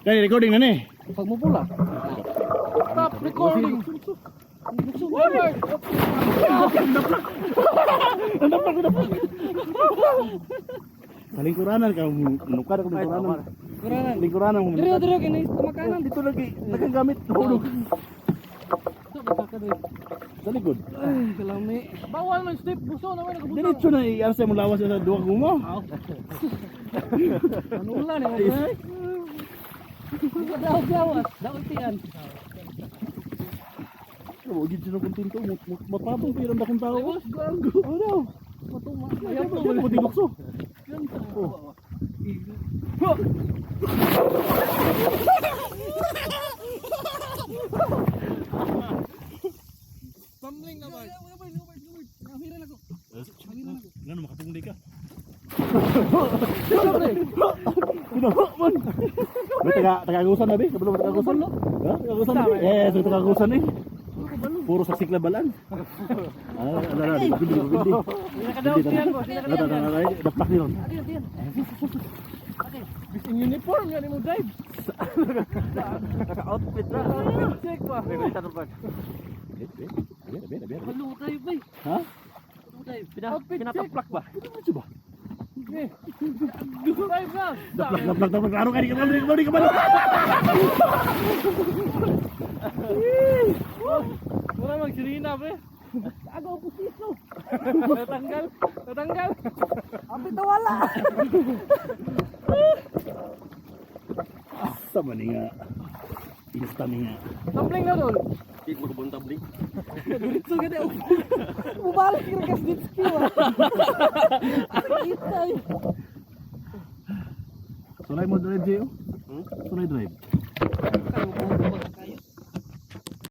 Kaya recording na ni. Pag mo pula. Stop recording. Kalingkuranan ka, nukar ako lingkuranan. Lingkuranan mo. Dire kini makanan Dito lagi, nagagamit. Hulog. Sa likod. Kalami. Bawal man step buso na wala kabuto. Diretso na i-arsa mo lawas sa duwag mo. Ano ulan ni ay. Daw-dawas, daw-tian. Oh, gid sino kuntin to, mapatong pira na kung tao. Ano? Matuma. Ayaw mo dilokso. Oh. Tumbling naman. Nahiran ako. Ngano makatungdi ka? Man. May tagagusan na be, kabalo tagagusan. Ha? Tagagusan na. Yes, may tagagusan eh. Puro sa siklabalan. Ala, gindi. Nakadaw ko. Dapat ni ron. Adiyan. Okay. Bising uniform nga ni mo dive. Naka-outfit na. Check pa. May tanong pa. Biar. Malu tayo bay. Ha? Malu tayo. Pinataplak ba? Ano ba? Eh. Dive na. Daplak. Araw ka di ka ba? Wala magsirina pre. Agaw pusiso. Natanggal. Apit na wala. Sama ni nga. Instant ni nga. Tumbling na doon. Hindi mo kabun tumbling. Diretso ka na. Mubalik ka rin kasi skill. Itay. Sulay mo drive, Jay? Sulay drive.